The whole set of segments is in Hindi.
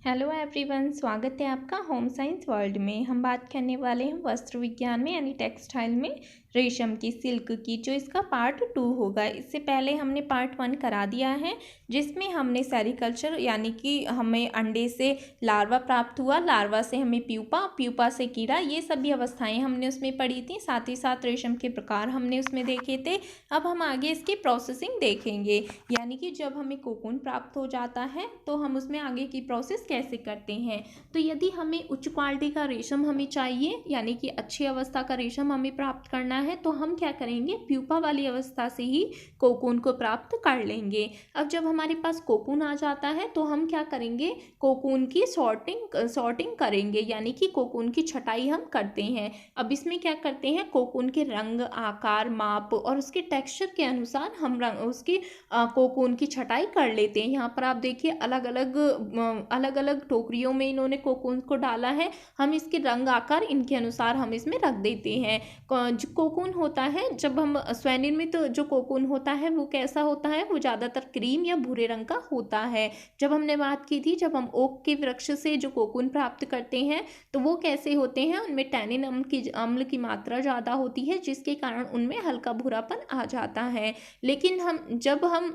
हेलो एवरीवन, स्वागत है आपका होम साइंस वर्ल्ड में। हम बात करने वाले हैं वस्त्र विज्ञान में यानी टेक्सटाइल में रेशम की, सिल्क की, जो इसका पार्ट 2 होगा। इससे पहले हमने पार्ट 1 करा दिया है, जिसमें हमने सेरिकल्चर यानी कि हमें अंडे से लार्वा प्राप्त हुआ, लार्वा से हमें प्यूपा, प्यूपा से कीड़ा, ये सभी अवस्थाएं हमने उसमें पढ़ी थी। साथ ही साथ रेशम के प्रकार हमने उसमें देखे थे। अब हम आगे इसकी प्रोसेसिंग देखेंगे, यानी कि जब हमें कोकून प्राप्त हो जाता है तो हम उसमें आगे की प्रोसेस कैसे करते हैं। तो यदि हमें उच्च क्वालिटी का रेशम हमें चाहिए, यानी कि अच्छी अवस्था का रेशम हमें प्राप्त करना है, तो हम क्या करेंगे, प्यूपा वाली अवस्था से ही कोकून को प्राप्त कर लेंगे। अब जब हमारे पास कोकून आ जाता है तो हम क्या करेंगे, कोकून की सॉर्टिंग करेंगे, यानी कि कोकून की छटाई हम करते हैं। अब इसमें क्या करते हैं, कोकून के रंग, आकार, माप और उसके टेक्सचर के अनुसार हम उसकी कोकून की छटाई कर लेते हैं। यहाँ पर आप देखिए अलग अलग टोकरियों में इन्होंने कोकून को डाला है। हम इसके रंग, आकार इनके अनुसार हम इसमें रख देते हैं। जो कोकून होता है, जब हम स्वनिर्मित जो कोकून होता है वो कैसा होता है, वो ज़्यादातर क्रीम या भूरे रंग का होता है। जब हमने बात की थी, जब हम ओक के वृक्ष से जो कोकून प्राप्त करते हैं तो वो कैसे होते हैं, उनमें टैनिन अम्ल की मात्रा ज़्यादा होती है, जिसके कारण उनमें हल्का भूरापन आ जाता है। लेकिन जब हम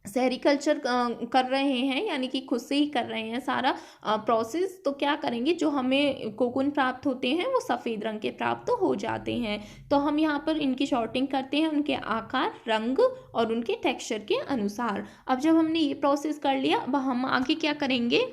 सेरिकल्चर कर रहे हैं, यानी कि खुद से ही कर रहे हैं सारा प्रोसेस, तो क्या करेंगे, जो हमें कोकून प्राप्त होते हैं वो सफ़ेद रंग के प्राप्त हो जाते हैं। तो हम यहाँ पर इनकी शॉर्टिंग करते हैं उनके आकार, रंग और उनके टेक्सचर के अनुसार। अब जब हमने ये प्रोसेस कर लिया, अब हम आगे क्या करेंगे,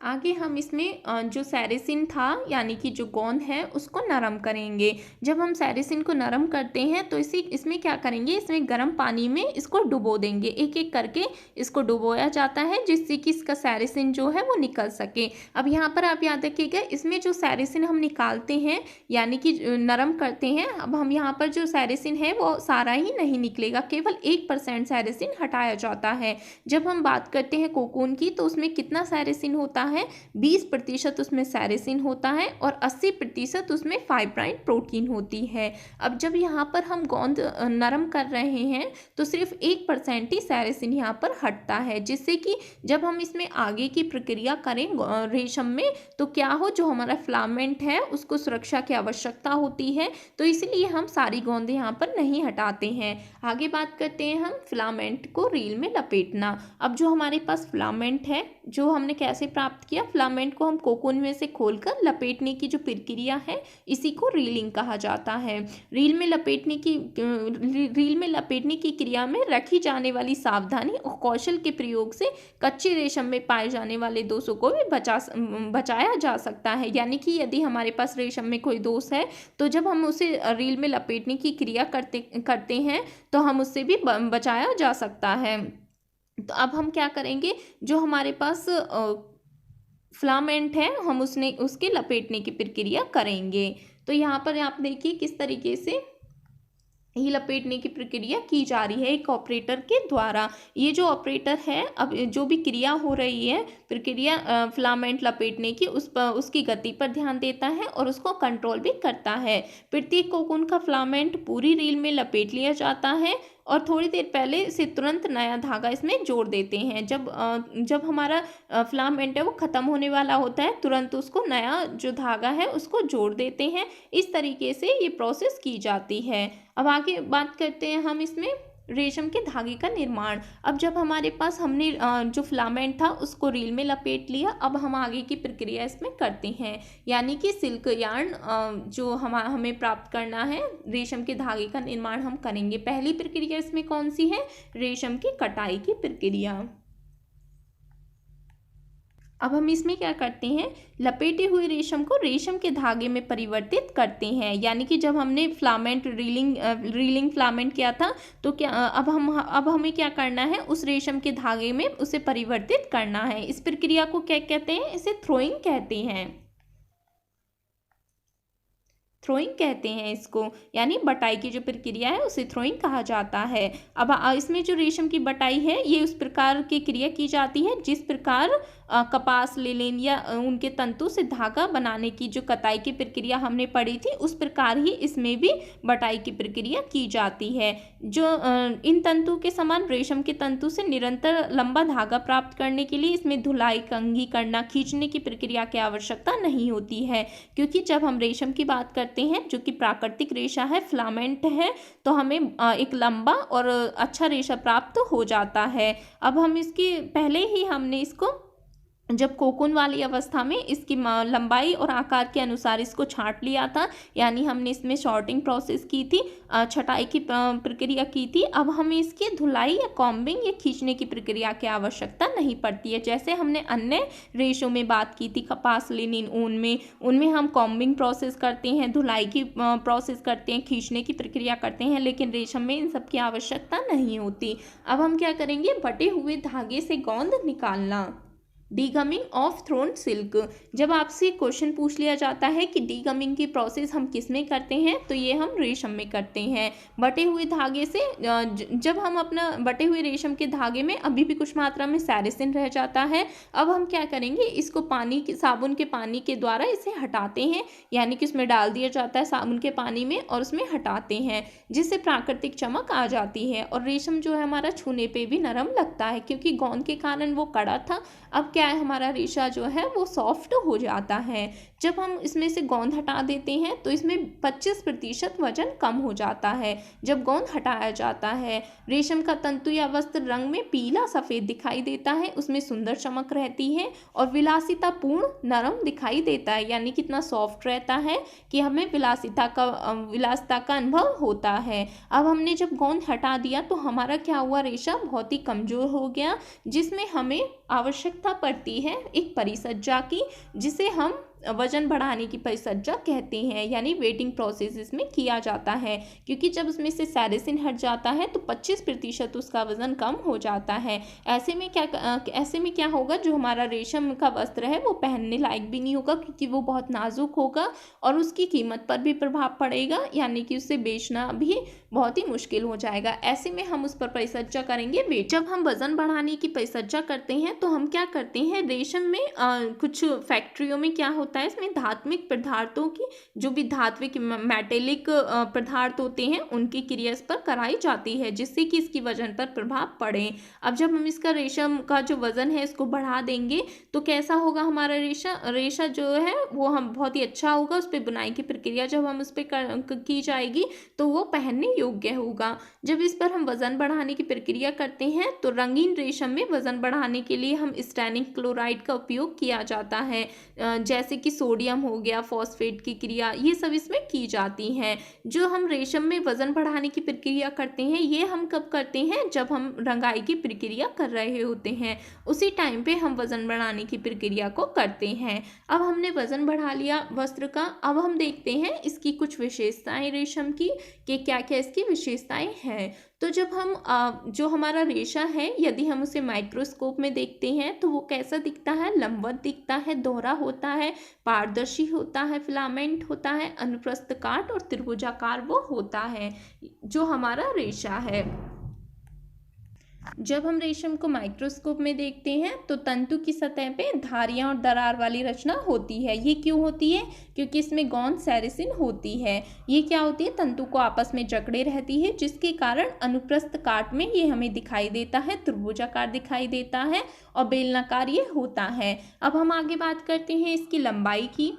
आगे हम इसमें जो सैरिसिन था यानी कि जो गोंद है उसको नरम करेंगे। जब हम सैरिसिन को नरम करते हैं तो इसमें क्या करेंगे, इसमें गर्म पानी में इसको डुबो देंगे। एक एक करके इसको डुबोया जाता है, जिससे कि इसका सैरिसिन जो है वो निकल सके। अब यहाँ पर आप याद रखिएगा, इसमें जो सैरिसिन हम निकालते हैं यानी कि नरम करते हैं, अब हम यहाँ पर जो सैरिसिन है वो सारा ही नहीं निकलेगा, केवल 1% सैरिसिन हटाया जाता है। जब हम बात करते हैं कोकून की, तो उसमें कितना सैरिसिन होता है, 20% उसमें सैरिसिन होता है और 80% उसमें फाइब्राइन प्रोटीन होती है। अब जब यहाँ पर हम गोंद नरम कर रहे हैं तो सिर्फ 1% ही सैरिसिन यहाँ पर हटता है, जिससे कि जब हम इसमें आगे की प्रक्रिया करें रेशम में, तो क्या हो, जो हमारा फिलामेंट है उसको सुरक्षा की आवश्यकता होती है, तो इसलिए हम सारी गोंद यहाँ पर नहीं हटाते हैं। आगे बात करते हैं हम फिलामेंट को रील में लपेटना। अब जो हमारे पास फिलामेंट है, जो हमने कैसे प्राप्त किया, फिलामेंट को हम कोकून में से खोलकर लपेटने की जो प्रक्रिया है, इसी को रीलिंग कहा जाता है। रील में लपेटने की क्रिया में रखी जाने वाली सावधानी और कौशल के प्रयोग से कच्चे रेशम में पाए जाने वाले दोषों को भी बचाया जा सकता है। यानी कि यदि हमारे पास रेशम में कोई दोष है, तो जब हम उसे रील में लपेटने की क्रिया करते हैं तो हम उससे भी बचाया जा सकता है। तो अब हम क्या करेंगे, जो हमारे पास फिलामेंट है, हम उसके लपेटने की प्रक्रिया करेंगे। तो यहाँ पर आप देखिए किस तरीके से ये लपेटने की प्रक्रिया की जा रही है एक ऑपरेटर के द्वारा। ये जो ऑपरेटर है, अब जो भी क्रिया हो रही है, प्रक्रिया फिलामेंट लपेटने की, उसकी गति पर ध्यान देता है और उसको कंट्रोल भी करता है। प्रत्येक कोकून का फिलामेंट पूरी रील में लपेट लिया जाता है और थोड़ी देर पहले से तुरंत नया धागा इसमें जोड़ देते हैं। जब हमारा फिलामेंट है वो ख़त्म होने वाला होता है, तुरंत उसको नया जो धागा है उसको जोड़ देते हैं। इस तरीके से ये प्रोसेस की जाती है। अब आगे बात करते हैं हम इसमें रेशम के धागे का निर्माण। अब जब हमारे पास हमने जो फिलामेंट था उसको रील में लपेट लिया, अब हम आगे की प्रक्रिया इसमें करते हैं, यानी कि सिल्क यार्न जो हमें प्राप्त करना है, रेशम के धागे का निर्माण हम करेंगे। पहली प्रक्रिया इसमें कौन सी है, रेशम की कटाई की प्रक्रिया। अब हम इसमें क्या करते हैं, लपेटे हुए रेशम को रेशम के धागे में परिवर्तित करते हैं। यानी कि जब हमने फिलामेंट रीलिंग फिलामेंट किया था, तो अब हमें क्या करना है, उस रेशम के धागे में उसे परिवर्तित करना है। इस प्रक्रिया को क्या कहते हैं, इसे थ्रोइंग कहते हैं। थ्रोइंग कहते हैं इसको, यानी बटाई की जो प्रक्रिया है उसे थ्रोइंग कहा जाता है। अब इसमें जो रेशम की बटाई है, ये उस प्रकार की क्रिया की जाती है जिस प्रकार कपास ले लें या उनके तंतु से धागा बनाने की जो कताई की प्रक्रिया हमने पढ़ी थी, उस प्रकार ही इसमें भी बटाई की प्रक्रिया की जाती है। जो इन तंतु के समान रेशम के तंतु से निरंतर लंबा धागा प्राप्त करने के लिए इसमें धुलाई, कंघी करना, खींचने की प्रक्रिया की आवश्यकता नहीं होती है, क्योंकि जब हम रेशम की बात करते हैं जो कि प्राकृतिक रेशा है, फिलामेंट है, तो हमें एक लंबा और अच्छा रेशा प्राप्त हो जाता है। अब हम इसकी पहले ही हमने इसको जब कोकून वाली अवस्था में इसकी लंबाई और आकार के अनुसार इसको छांट लिया था, यानी हमने इसमें शॉर्टिंग प्रोसेस की थी, छटाई की प्रक्रिया की थी। अब हमें इसकी धुलाई या कॉम्बिंग या खींचने की प्रक्रिया की आवश्यकता नहीं पड़ती है। जैसे हमने अन्य रेशों में बात की थी, कपास, लिनिन, ऊन में, उनमें हम कॉम्बिंग प्रोसेस करते हैं, धुलाई की प्रोसेस करते हैं, खींचने की प्रक्रिया करते हैं, लेकिन रेशम में इन सब की आवश्यकता नहीं होती। अब हम क्या करेंगे, बटे हुए धागे से गोंद निकालना। Degumming of thrown silk. जब आपसे क्वेश्चन पूछ लिया जाता है कि डीगमिंग की प्रोसेस हम किस में करते हैं, तो ये हम रेशम में करते हैं। बटे हुए धागे से जब हम अपना बटे हुए रेशम के धागे में अभी भी कुछ मात्रा में सैरिसिन रह जाता है, अब हम क्या करेंगे, इसको पानी के साबुन के पानी के द्वारा इसे हटाते हैं, यानी कि उसमें डाल दिया जाता है साबुन के पानी में और उसमें हटाते हैं, जिससे प्राकृतिक चमक आ जाती है और रेशम जो है हमारा छूने पे भी नरम लगता है, क्योंकि गोंद के कारण वो कड़ा था। अब क्या है, हमारा रेशा जो है वो सॉफ्ट हो जाता है। जब हम इसमें से गोंद हटा देते हैं तो इसमें 25% वजन कम हो जाता है। जब गोंद हटाया जाता है, रेशम का तंतु या वस्त्र रंग में पीला सफ़ेद दिखाई देता है, उसमें सुंदर चमक रहती है और विलासितापूर्ण नरम दिखाई देता है, यानी कितना सॉफ्ट रहता है कि हमें विलासिता का अनुभव होता है। अब हमने जब गोंद हटा दिया तो हमारा क्या हुआ, रेशा बहुत ही कमज़ोर हो गया, जिसमें हमें आवश्यकता पड़ती है एक परिसज्जा की, जिसे हम वजन बढ़ाने की परिसज्जा कहते हैं, यानी वेटिंग प्रोसेस इसमें किया जाता है, क्योंकि जब उसमें से सैरिसिन हट जाता है तो 25% उसका वजन कम हो जाता है। ऐसे में क्या होगा, जो हमारा रेशम का वस्त्र है वो पहनने लायक भी नहीं होगा, क्योंकि वो बहुत नाजुक होगा और उसकी कीमत पर भी प्रभाव पड़ेगा, यानी कि उसे बेचना भी बहुत ही मुश्किल हो जाएगा। ऐसे में हम उस पर परिसज्जा करेंगे वेट। जब हम वजन बढ़ाने की परिसज्जा करते हैं तो हम क्या करते हैं, रेशम में कुछ फैक्ट्रियों में क्या होता है, इसमें धात्विक पदार्थों की, जो भी धात्विक मेटेलिक पदार्थ होते हैं, उनकी क्रिया इस पर कराई जाती है, जिससे कि इसकी वजन पर प्रभाव पड़े। अब जब हम इसका रेशम का जो वजन है इसको बढ़ा देंगे तो कैसा होगा, हमारा रेशा जो है वो हम बहुत ही अच्छा होगा। उस पर बुनाई की प्रक्रिया जब हम उस पर की जाएगी तो वो पहनने योग्य होगा। जब इस पर हम वजन बढ़ाने की प्रक्रिया करते हैं तो रंगीन रेशम में वजन बढ़ाने के लिए हम स्टैनिक क्लोराइड का उपयोग किया जाता है, जैसे कि सोडियम हो गया, फॉस्फेट की क्रिया, ये सब इसमें की जाती हैं। जो हम रेशम में वजन बढ़ाने की प्रक्रिया करते हैं, ये हम कब करते हैं, जब हम रंगाई की प्रक्रिया कर रहे होते हैं, उसी टाइम पे हम वजन बढ़ाने की प्रक्रिया को करते हैं। अब हमने वजन बढ़ा लिया वस्त्र का, अब हम देखते हैं इसकी कुछ विशेषताएं रेशम की, कि क्या क्या इसकी विशेषताएं हैं। तो जब हम जो हमारा रेशा है, यदि हम उसे माइक्रोस्कोप में देखते हैं तो वो कैसा दिखता है, लंबवत दिखता है, दोहरा होता है, पारदर्शी होता है, फिलामेंट होता है, अनुप्रस्थ काट और त्रिभुजाकार वो होता है जो हमारा रेशा है। जब हम रेशम को माइक्रोस्कोप में देखते हैं तो तंतु की सतह पे धारियां और दरार वाली रचना होती है। ये क्यों होती है, क्योंकि इसमें गोंद सैरिसिन होती है। ये क्या होती है, तंतु को आपस में जकड़े रहती है, जिसके कारण अनुप्रस्थ काट में ये हमें दिखाई देता है, त्रिभुजाकार दिखाई देता है और बेलनाकार ये होता है। अब हम आगे बात करते हैं इसकी लंबाई की।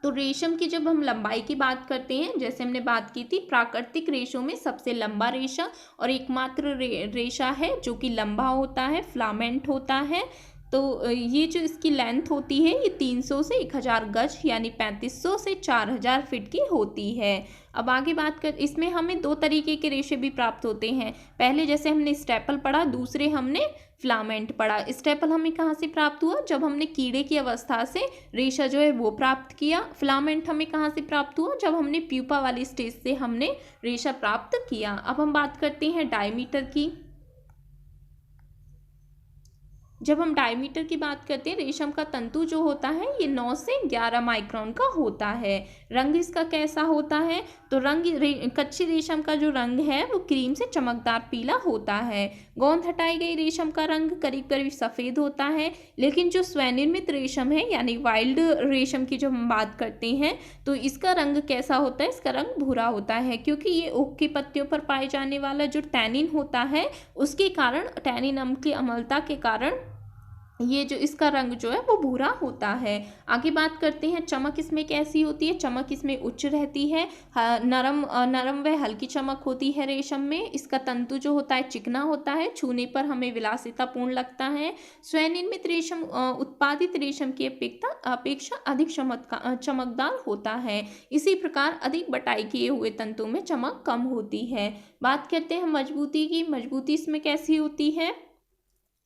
तो रेशम की जब हम लंबाई की बात करते हैं, जैसे हमने बात की थी, प्राकृतिक रेशों में सबसे लंबा रेशा और एकमात्र रेशा है जो कि लंबा होता है, फिलामेंट होता है। तो ये जो इसकी लेंथ होती है ये 300 से 1000 गज यानी 3500 से 4000 फीट की होती है। अब आगे बात कर, इसमें हमें 2 तरीके के रेशे भी प्राप्त होते हैं। पहले जैसे हमने स्टेपल पढ़ा, दूसरे हमने फिलामेंट पढ़ा। स्टेपल हमें कहाँ से प्राप्त हुआ, जब हमने कीड़े की अवस्था से रेशा जो है वो प्राप्त किया। फिलामेंट हमें कहाँ से प्राप्त हुआ, जब हमने प्यूपा वाली स्टेज से हमने रेशा प्राप्त किया। अब हम बात करते हैं डायमीटर की। जब हम डायमीटर की बात करते हैं, रेशम का तंतु जो होता है ये 9 से 11 माइक्रोन का होता है। रंग इसका कैसा होता है, तो कच्ची रेशम का जो रंग है वो क्रीम से चमकदार पीला होता है। गोंद हटाई गई रेशम का रंग करीब करीब सफ़ेद होता है, लेकिन जो स्वनिर्मित रेशम है यानी वाइल्ड रेशम की जो हम बात करते हैं तो इसका रंग कैसा होता है, इसका रंग भूरा होता है, क्योंकि ये ओक की पत्तियों पर पाए जाने वाला जो टैनिन होता है उसके कारण, टैनिन अम्ल की अम्लता के कारण ये जो इसका रंग जो है वो भूरा होता है। आगे बात करते हैं चमक इसमें कैसी होती है। चमक इसमें उच्च रहती है, नरम व हल्की चमक होती है रेशम में। इसका तंतु जो होता है चिकना होता है, छूने पर हमें विलासितापूर्ण लगता है। स्वनिर्मित रेशम उत्पादित रेशम की अपेक्षा अधिक चमकदार होता है। इसी प्रकार अधिक बटाई किए हुए तंतु में चमक कम होती है। बात करते हैं मजबूती की। मजबूती इसमें कैसी होती है।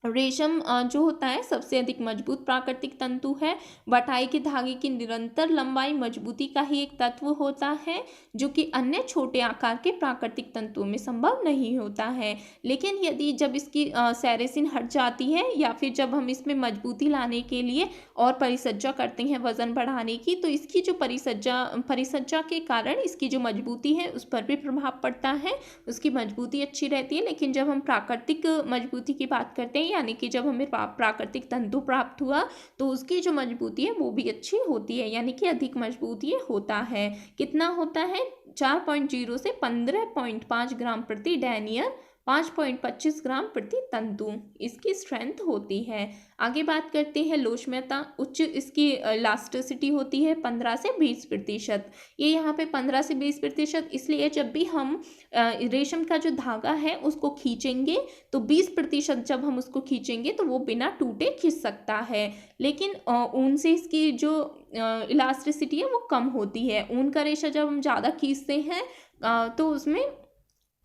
रेशम जो होता है सबसे अधिक मजबूत प्राकृतिक तंतु है। बटाई के धागे की निरंतर लंबाई मजबूती का ही एक तत्व होता है, जो कि अन्य छोटे आकार के प्राकृतिक तंतुओं में संभव नहीं होता है। लेकिन यदि जब इसकी सेरेसिन हट जाती है या फिर जब हम इसमें मजबूती लाने के लिए और परिसज्जा करते हैं वजन बढ़ाने की, तो इसकी जो परिसज्जा के कारण इसकी जो मजबूती है उस पर भी प्रभाव पड़ता है, उसकी मजबूती अच्छी रहती है। लेकिन जब हम प्राकृतिक मजबूती की बात करते हैं, यानी कि जब हमें प्राकृतिक तंतु प्राप्त हुआ, तो उसकी जो मजबूती है वो भी अच्छी होती है, यानी कि अधिक मजबूत ये होता है। कितना होता है, 4.0 से 15.5 ग्राम प्रति डेनियर, 5.25 ग्राम प्रति तंतु इसकी स्ट्रेंथ होती है। आगे बात करते हैं लोचम्यता। उच्च इसकी इलास्टिसिटी होती है 15 से 20%। ये यहाँ पे 15 से 20% इसलिए जब भी हम रेशम का जो धागा है उसको खींचेंगे तो 20% जब हम उसको खींचेंगे तो वो बिना टूटे खींच सकता है। लेकिन ऊन से इसकी जो इलास्टिसिटी है वो कम होती है। ऊन का रेशा जब हम ज़्यादा खींचते हैं तो उसमें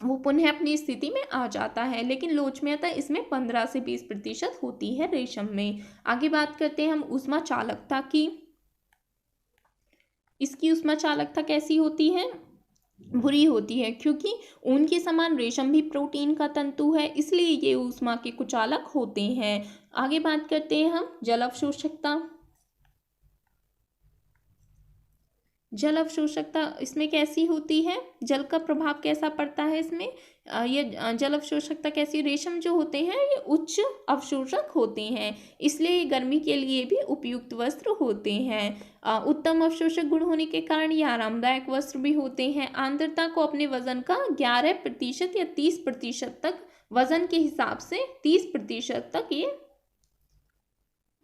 वो पुनः अपनी स्थिति में आ जाता है। लेकिन लोचम्यता इसमें 15 से 20% होती है रेशम में। आगे बात करते हैं हम ऊष्मा चालकता की। इसकी ऊष्मा चालकता कैसी होती है, बुरी होती है, क्योंकि ऊन के समान रेशम भी प्रोटीन का तंतु है, इसलिए ये ऊष्मा के कुचालक होते हैं। आगे बात करते हैं हम जल अवशोषकता। जल अवशोषकता इसमें कैसी होती है, जल का प्रभाव कैसा पड़ता है इसमें। ये जल अवशोषकता कैसी, रेशम जो होते हैं ये उच्च अवशोषक होते हैं, इसलिए गर्मी के लिए भी उपयुक्त वस्त्र होते हैं। उत्तम अवशोषक गुण होने के कारण ये आरामदायक वस्त्र भी होते हैं। आर्द्रता को अपने वजन का 11% या 30% तक, वजन के हिसाब से 30% तक ये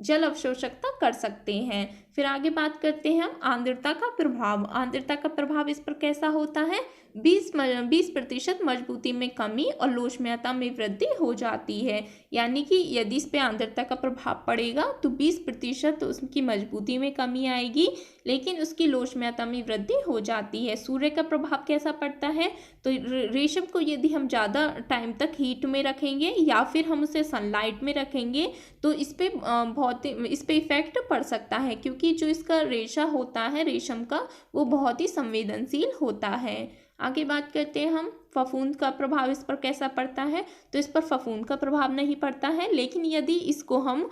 जल अवशोषकता कर सकते हैं। फिर आगे बात करते हैं हम आर्द्रता का प्रभाव। आर्द्रता का प्रभाव इस पर कैसा होता है, 20% मजबूती में कमी और लोचम्यता में वृद्धि हो जाती है। यानी कि यदि इस पर आर्द्रता का प्रभाव पड़ेगा तो 20% उसकी मजबूती में कमी आएगी, लेकिन उसकी लोचम्यता में वृद्धि हो जाती है। सूर्य का प्रभाव कैसा पड़ता है, तो रेशम को यदि हम ज़्यादा टाइम तक हीट में रखेंगे या फिर हम उसे सनलाइट में रखेंगे तो इस पर इफेक्ट पड़ सकता है, क्योंकि जो इसका रेशा होता है रेशम का वो बहुत ही संवेदनशील होता है। आगे बात करते हैं हम फफूंद का प्रभाव इस पर कैसा पड़ता है, तो इस पर फफूंद का प्रभाव नहीं पड़ता है, लेकिन यदि इसको हम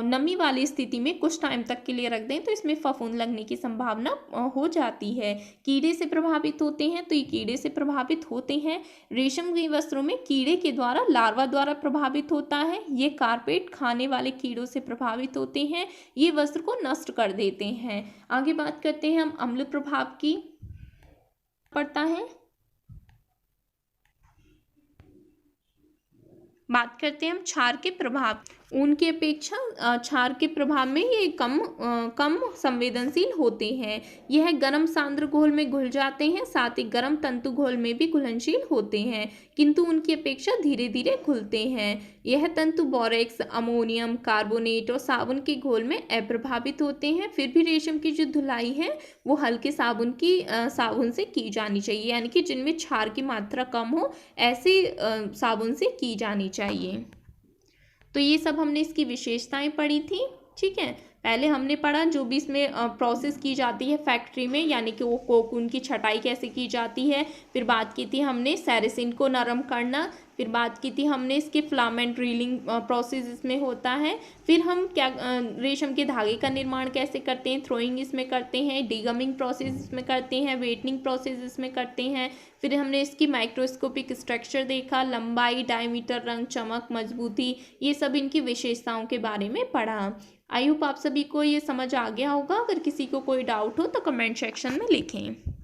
नमी वाली स्थिति में कुछ टाइम तक के लिए रख दें तो इसमें फफूंद लगने की संभावना हो जाती है। कीड़े से प्रभावित होते हैं, तो ये कीड़े से प्रभावित होते हैं। रेशम के वस्त्रों में कीड़े के द्वारा, लार्वा द्वारा प्रभावित होता है। ये कारपेट खाने वाले कीड़ों से प्रभावित होते हैं, ये वस्त्र को नष्ट कर देते हैं। आगे बात करते हैं हम अम्ल प्रभाव की पड़ता है। बात करते हैं हम क्षार के प्रभाव। ऊन की अपेक्षा क्षार के प्रभाव में ये कम संवेदनशील होते हैं। यह गर्म सांद्र घोल में घुल जाते हैं, साथ ही गर्म तंतु घोल में भी घुलनशील होते हैं, किंतु उनकी अपेक्षा धीरे धीरे घुलते हैं। यह तंतु बोरेक्स, अमोनियम कार्बोनेट और साबुन के घोल में अप्रभावित होते हैं। फिर भी रेशम की जो धुलाई है वो हल्के साबुन से की जानी चाहिए, यानी कि जिनमें क्षार की मात्रा कम हो ऐसे साबुन से की जानी चाहिए। तो ये सब हमने इसकी विशेषताएं पढ़ी थी। ठीक है, पहले हमने पढ़ा जो भी इसमें प्रोसेस की जाती है फैक्ट्री में, यानी कि वो कोकून की छटाई कैसे की जाती है। फिर बात की थी हमने सेरेसिन को नरम करना, फिर बात की थी हमने इसके फिलामेंट रीलिंग प्रोसेस इसमें होता है। फिर हम क्या रेशम के धागे का निर्माण कैसे करते हैं, थ्रोइंग इसमें करते हैं, डिगमिंग प्रोसेस इसमें करते हैं, वेटनिंग प्रोसेस इसमें करते हैं। फिर हमने इसकी माइक्रोस्कोपिक स्ट्रक्चर देखा, लंबाई, डायमीटर, रंग, चमक, मजबूती, ये सब इनकी विशेषताओं के बारे में पढ़ा। आई होप आप सभी को ये समझ आ गया होगा। अगर किसी को कोई डाउट हो तो कमेंट सेक्शन में लिखें।